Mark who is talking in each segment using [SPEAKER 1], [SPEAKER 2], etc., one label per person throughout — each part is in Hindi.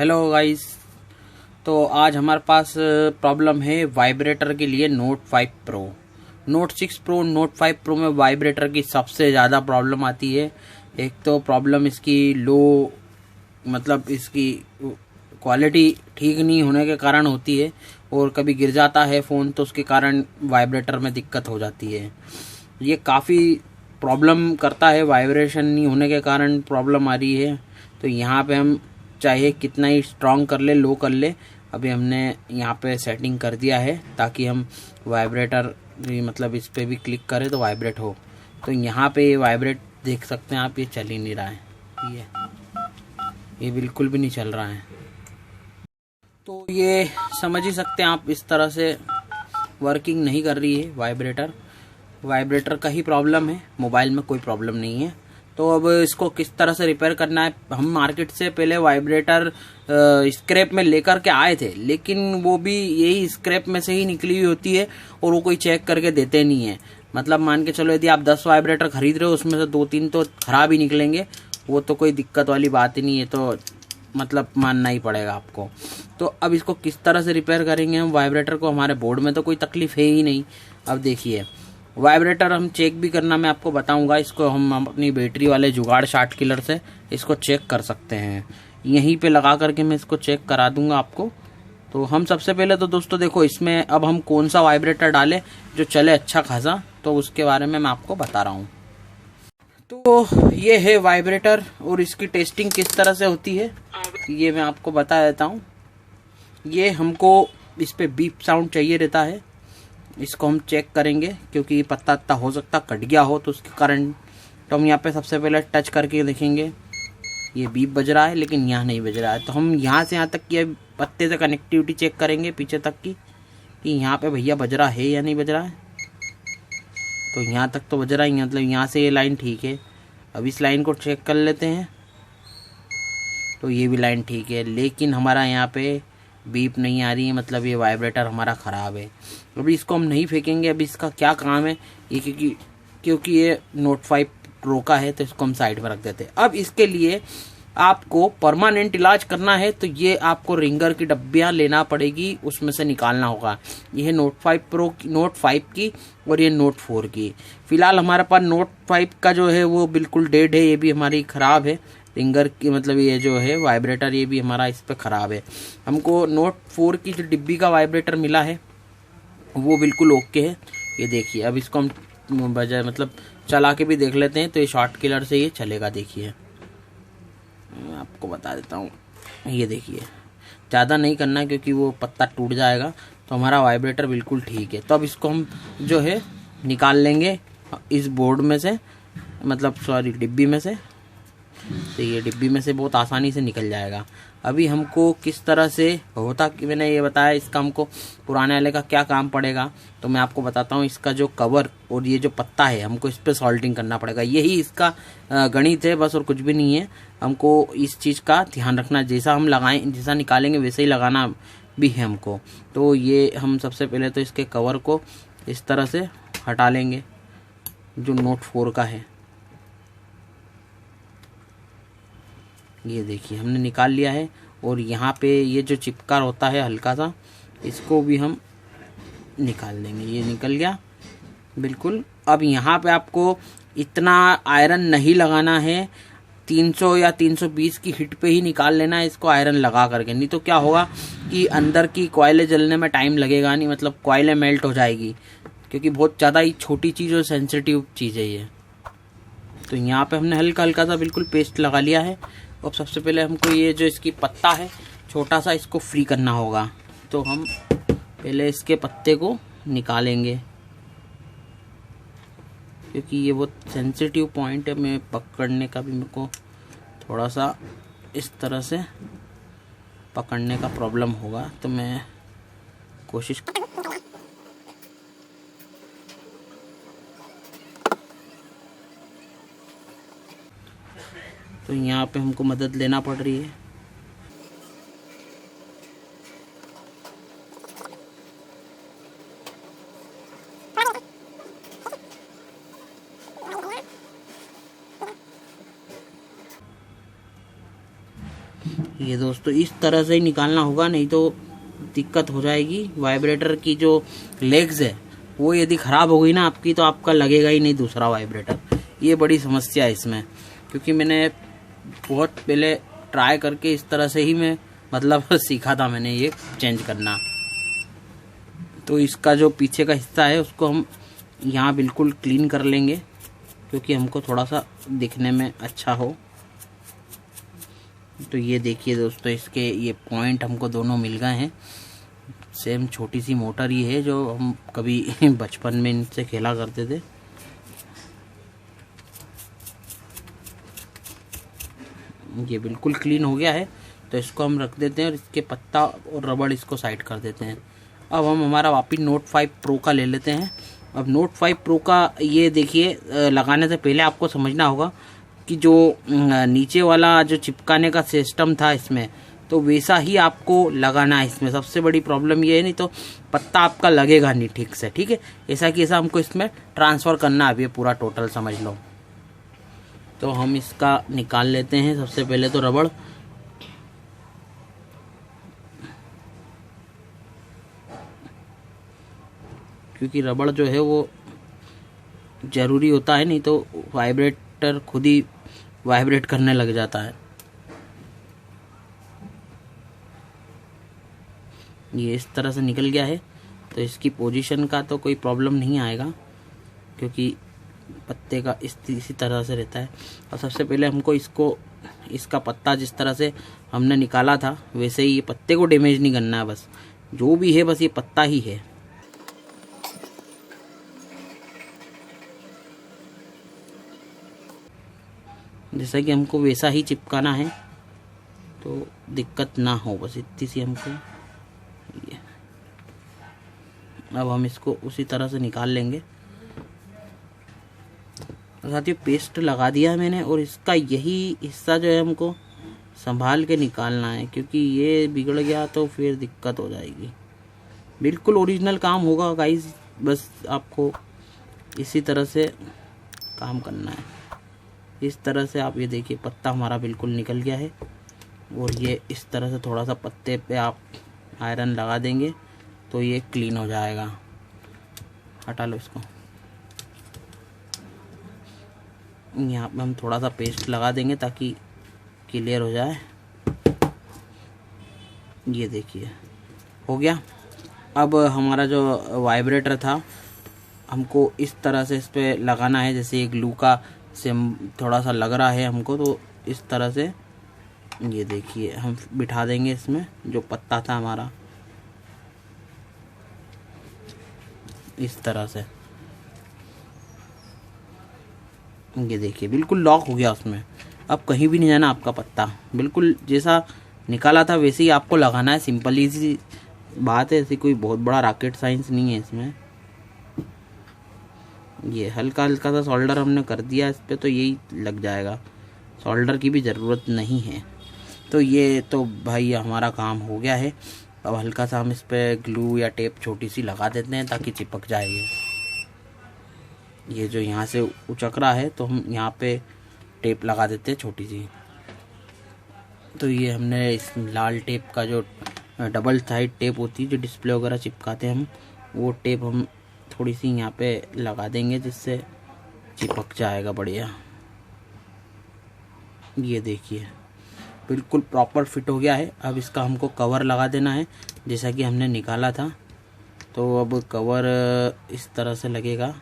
[SPEAKER 1] Hello guys. तो आज हमारे पास प्रॉब्लम है वाइब्रेटर के लिए note 5 pro. Note 6 pro, note 5 pro में वाइब्रेटर की सबसे ज़्यादा प्रॉब्लम आती है। एक तो प्रॉब्लम इसकी लो, मतलब इसकी क्वालिटी ठीक नहीं होने के कारण होती है, और कभी गिर जाता है फ़ोन तो उसके कारण वाइब्रेटर में दिक्कत हो जाती है। ये काफ़ी प्रॉब्लम करता है, वाइब्रेशन नहीं होने के कारण प्रॉब्लम आ रही है। तो यहाँ पे हम चाहे कितना ही स्ट्रॉन्ग कर ले, लो कर ले, अभी हमने यहाँ पे सेटिंग कर दिया है ताकि हम वाइब्रेटर मतलब इस पे भी क्लिक करें तो वाइब्रेट हो। तो यहाँ पे ये वाइब्रेट देख सकते हैं आप, ये चल ही नहीं रहा है, ये बिल्कुल भी नहीं चल रहा है। तो ये समझ ही सकते हैं आप, इस तरह से वर्किंग नहीं कर रही है वाइब्रेटर। वाइब्रेटर का ही प्रॉब्लम है, मोबाइल में कोई प्रॉब्लम नहीं है। तो अब इसको किस तरह से रिपेयर करना है, हम मार्केट से पहले वाइब्रेटर स्क्रैप में लेकर के आए थे, लेकिन वो भी यही स्क्रैप में से ही निकली हुई होती है और वो कोई चेक करके देते नहीं है। मतलब मान के चलो यदि आप 10 वाइब्रेटर खरीद रहे हो, उसमें से 2-3 तो खराब ही निकलेंगे, वो तो कोई दिक्कत वाली बात ही नहीं है, तो मतलब मानना ही पड़ेगा आपको। तो अब इसको किस तरह से रिपेयर करेंगे हम वाइब्रेटर को, हमारे बोर्ड में तो कोई तकलीफ है ही नहीं। अब देखिए, वाइब्रेटर हम चेक भी करना मैं आपको बताऊंगा। इसको हम अपनी बैटरी वाले जुगाड़ शार्ट किलर से इसको चेक कर सकते हैं। यहीं पे लगा करके मैं इसको चेक करा दूंगा आपको। तो हम सबसे पहले तो दोस्तों देखो, इसमें अब हम कौन सा वाइब्रेटर डालें जो चले अच्छा खासा, तो उसके बारे में मैं आपको बता रहा हूँ। तो ये है वाइब्रेटर और इसकी टेस्टिंग किस तरह से होती है ये मैं आपको बता देता हूँ। ये हमको इस पे बीप साउंड चाहिए रहता है, इसको हम चेक करेंगे क्योंकि पत्ता अत्ता हो सकता कट गया हो तो उसके कारण। तो हम यहाँ पे सबसे पहले टच करके देखेंगे, ये बीप बज रहा है लेकिन यहाँ नहीं बज रहा है। तो हम यहाँ से यहाँ तक की पत्ते से कनेक्टिविटी चेक करेंगे पीछे तक की, कि यहाँ पे भैया बज रहा है या नहीं बज रहा है। तो यहाँ तक तो बज रहा है, मतलब यहाँ से ये लाइन ठीक है। अब इस लाइन को चेक कर लेते हैं, तो ये भी लाइन ठीक है, लेकिन हमारा यहाँ पे बीप नहीं आ रही है, मतलब ये वाइब्रेटर हमारा ख़राब है। अभी इसको हम नहीं फेंकेंगे, अभी इसका क्या काम है ये, क्योंकि ये नोट 5 प्रो का है, तो इसको हम साइड में रख देते हैं। अब इसके लिए आपको परमानेंट इलाज करना है, तो ये आपको रिंगर की डब्बियाँ लेना पड़ेगी, उसमें से निकालना होगा। ये है नोट 5 प्रो की, नोट 5 की, और ये नोट 4 की। फिलहाल हमारे पास नोट 5 का जो है वो बिल्कुल डेड है, ये भी हमारी ख़राब है रिंगर की, मतलब ये जो है वाइब्रेटर ये भी हमारा इस पे ख़राब है। हमको नोट 4 की जो डिब्बी का वाइब्रेटर मिला है वो बिल्कुल ओके है। ये देखिए, अब इसको हम बजाय मतलब चला के भी देख लेते हैं, तो ये शॉर्ट किलर से ये चलेगा। देखिए मैं आपको बता देता हूँ, ये देखिए, ज़्यादा नहीं करना क्योंकि वो पत्ता टूट जाएगा। तो हमारा वाइब्रेटर बिल्कुल ठीक है। तो अब इसको हम जो है निकाल लेंगे इस बोर्ड में से, मतलब सॉरी डिब्बी में से। तो ये डिब्बी में से बहुत आसानी से निकल जाएगा। अभी हमको किस तरह से होता कि मैंने ये बताया, इसका हमको पुराने वाले का क्या काम पड़ेगा, तो मैं आपको बताता हूँ। इसका जो कवर और ये जो पत्ता है, हमको इस पर सॉल्टिंग करना पड़ेगा, यही इसका गणित है बस, और कुछ भी नहीं है। हमको इस चीज़ का ध्यान रखना, जैसा हम लगाएं, जैसा निकालेंगे वैसे ही लगाना भी है हमको। तो ये हम सबसे पहले तो इसके कवर को इस तरह से हटा लेंगे जो नोट 4 का है। ये देखिए हमने निकाल लिया है, और यहाँ पे ये जो चिपका होता है हल्का सा, इसको भी हम निकाल देंगे। ये निकल गया बिल्कुल। अब यहाँ पे आपको इतना आयरन नहीं लगाना है, 300 या 320 की हिट पे ही निकाल लेना है इसको आयरन लगा करके, नहीं तो क्या होगा कि अंदर की कॉइलें जलने में टाइम लगेगा नहीं, मतलब कॉइलें मेल्ट हो जाएगी, क्योंकि बहुत ज़्यादा ही छोटी चीज़ और सेंसिटिव चीज़ है ये। तो यहाँ पे हमने हल्का हल्का सा बिल्कुल पेस्ट लगा लिया है। अब सबसे पहले हमको ये जो इसकी पत्ता है छोटा सा, इसको फ्री करना होगा। तो हम पहले इसके पत्ते को निकालेंगे क्योंकि ये बहुत सेंसिटिव पॉइंट है, मैं पकड़ने का भी मेरे को थोड़ा सा इस तरह से पकड़ने का प्रॉब्लम होगा, तो मैं कोशिश तो यहाँ पे हमको मदद लेना पड़ रही है। ये दोस्तों इस तरह से ही निकालना होगा, नहीं तो दिक्कत हो जाएगी। वाइब्रेटर की जो लेग्स है वो यदि ख़राब हो गई ना आपकी, तो आपका लगेगा ही नहीं दूसरा वाइब्रेटर। ये बड़ी समस्या है इसमें, क्योंकि मैंने बहुत पहले ट्राई करके इस तरह से ही मैं मतलब सीखा था मैंने ये चेंज करना। तो इसका जो पीछे का हिस्सा है उसको हम यहाँ बिल्कुल क्लीन कर लेंगे, क्योंकि हमको थोड़ा सा दिखने में अच्छा हो। तो ये देखिए दोस्तों, इसके ये पॉइंट हमको दोनों मिल गए हैं। सेम छोटी सी मोटर ही है जो हम कभी बचपन में इनसे खेला करते थे। ये बिल्कुल क्लीन हो गया है, तो इसको हम रख देते हैं और इसके पत्ता और रबड़ इसको साइड कर देते हैं। अब हम हमारा वापस नोट 5 प्रो का ले लेते हैं। अब नोट 5 प्रो का ये देखिए, लगाने से पहले आपको समझना होगा कि जो नीचे वाला जो चिपकाने का सिस्टम था इसमें, तो वैसा ही आपको लगाना है इसमें। सबसे बड़ी प्रॉब्लम ये है, नहीं तो पत्ता आपका लगेगा नहीं ठीक से। ठीक है, ऐसा कि ऐसा हमको इसमें ट्रांसफ़र करना है। अब ये पूरा टोटल समझ लो। तो हम इसका निकाल लेते हैं सबसे पहले तो रबड़। क्योंकि रबड़ जो है वो ज़रूरी होता है, नहीं तो वाइब्रेटर खुद ही वाइब्रेट करने लग जाता है। ये इस तरह से निकल गया है, तो इसकी पोजीशन का तो कोई प्रॉब्लम नहीं आएगा, क्योंकि पत्ते का इसी तरह से रहता है। और सबसे पहले हमको इसका पत्ता जिस तरह से हमने निकाला था वैसे ही ये पत्ते को डैमेज नहीं करना है। बस जो भी है बस ये पत्ता ही है। जैसा कि हमको वैसा ही चिपकाना है, तो दिक्कत ना हो, बस इतनी सी हमको ये। अब हम इसको उसी तरह से निकाल लेंगे। साथियों पेस्ट लगा दिया मैंने, और इसका यही हिस्सा जो है हमको संभाल के निकालना है, क्योंकि ये बिगड़ गया तो फिर दिक्कत हो जाएगी। बिल्कुल ओरिजिनल काम होगा गाइस, बस आपको इसी तरह से काम करना है। इस तरह से आप ये देखिए, पत्ता हमारा बिल्कुल निकल गया है। और ये इस तरह से थोड़ा सा पत्ते पे आप आयरन लगा देंगे तो ये क्लीन हो जाएगा। हटा लो इसको। यहाँ पे हम थोड़ा सा पेस्ट लगा देंगे ताकि क्लियर हो जाए। ये देखिए हो गया। अब हमारा जो वाइब्रेटर था हमको इस तरह से इस पे लगाना है, जैसे ये ग्लू का सेम थोड़ा सा लग रहा है हमको, तो इस तरह से ये देखिए हम बिठा देंगे इसमें जो पत्ता था हमारा, इस तरह से। ये देखिए बिल्कुल लॉक हो गया उसमें। अब कहीं भी नहीं जाना आपका पत्ता, बिल्कुल जैसा निकाला था वैसे ही आपको लगाना है। सिंपल ईजी बात है, ऐसी कोई बहुत बड़ा रॉकेट साइंस नहीं है इसमें। ये हल्का हल्का सा सोल्डर हमने कर दिया इस पर, तो यही लग जाएगा, सोल्डर की भी ज़रूरत नहीं है। तो ये तो भाई हमारा काम हो गया है। अब हल्का सा हम इस पर ग्लू या टेप छोटी सी लगा देते हैं ताकि चिपक जाए। ये जो यहाँ से उचक रहा है तो हम यहाँ पे टेप लगा देते हैं छोटी सी। तो ये हमने इस लाल टेप का जो डबल साइड टेप होती है जो डिस्प्ले वगैरह चिपकाते हैं हम, वो टेप हम थोड़ी सी यहाँ पे लगा देंगे जिससे चिपक जाएगा बढ़िया। ये देखिए बिल्कुल प्रॉपर फिट हो गया है। अब इसका हमको कवर लगा देना है जैसा कि हमने निकाला था। तो अब कवर इस तरह से लगेगा।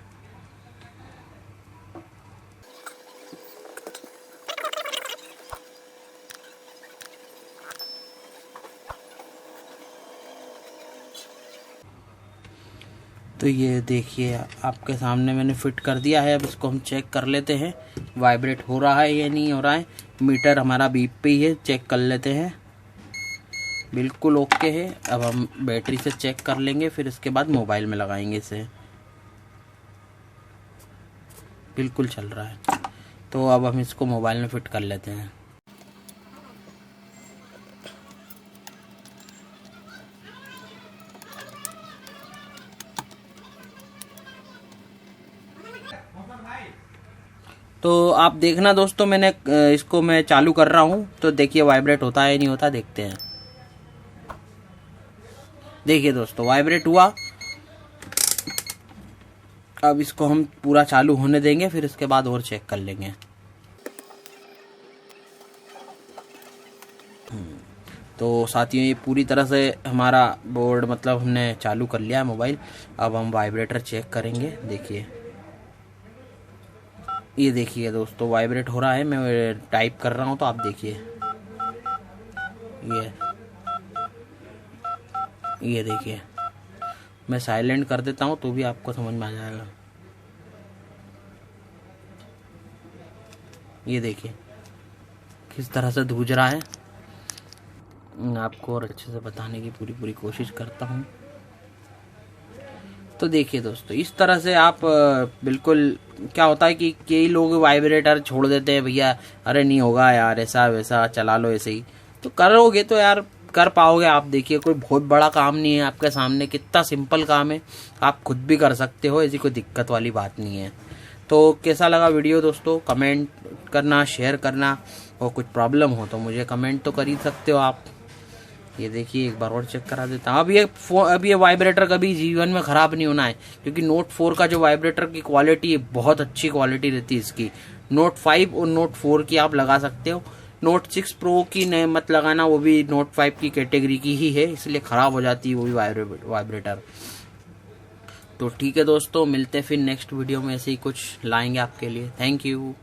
[SPEAKER 1] तो ये देखिए आपके सामने मैंने फिट कर दिया है। अब इसको हम चेक कर लेते हैं वाइब्रेट हो रहा है या नहीं हो रहा है। मीटर हमारा बीप पे ही है, चेक कर लेते हैं। बिल्कुल ओके है। अब हम बैटरी से चेक कर लेंगे, फिर इसके बाद मोबाइल में लगाएंगे इसे। बिल्कुल चल रहा है। तो अब हम इसको मोबाइल में फिट कर लेते हैं। तो आप देखना दोस्तों, मैंने इसको मैं चालू कर रहा हूँ तो देखिए वाइब्रेट होता है नहीं होता, देखते हैं। देखिए दोस्तों वाइब्रेट हुआ। अब इसको हम पूरा चालू होने देंगे, फिर इसके बाद और चेक कर लेंगे। तो साथियों ये पूरी तरह से हमारा बोर्ड मतलब हमने चालू कर लिया है मोबाइल। अब हम वाइब्रेटर चेक करेंगे। देखिए ये देखिए दोस्तों वाइब्रेट हो रहा है, मैं टाइप कर रहा हूँ तो आप देखिए ये देखिए। मैं साइलेंट कर देता हूँ तो भी आपको समझ में आ जाएगा। ये देखिए किस तरह से धूज रहा है। आपको और अच्छे से बताने की पूरी कोशिश करता हूँ। तो देखिए दोस्तों इस तरह से आप बिल्कुल, क्या होता है कि कई लोग वाइब्रेटर छोड़ देते हैं, भैया अरे नहीं होगा यार, ऐसा वैसा चला लो ऐसे ही। तो करोगे तो यार कर पाओगे आप। देखिए कोई बहुत बड़ा काम नहीं है आपके सामने, कितना सिंपल काम है, आप खुद भी कर सकते हो, ऐसी कोई दिक्कत वाली बात नहीं है। तो कैसा लगा वीडियो दोस्तों, कमेंट करना, शेयर करना, और कुछ प्रॉब्लम हो तो मुझे कमेंट तो कर ही सकते हो आप। ये देखिए एक बार और चेक करा देता हूँ। अब ये वाइब्रेटर कभी जीवन में खराब नहीं होना है, क्योंकि नोट 4 का जो वाइब्रेटर की क्वालिटी है बहुत अच्छी क्वालिटी रहती है इसकी। नोट 5 और नोट 4 की आप लगा सकते हो, नोट 6 प्रो की नहीं मत लगाना, वो भी नोट 5 की कैटेगरी की ही है, इसलिए खराब हो जाती है वो भी वाइब्रेटर। तो ठीक है दोस्तों, मिलते हैं फिर नेक्स्ट वीडियो में, ऐसे ही कुछ लाएंगे आपके लिए। Thank you.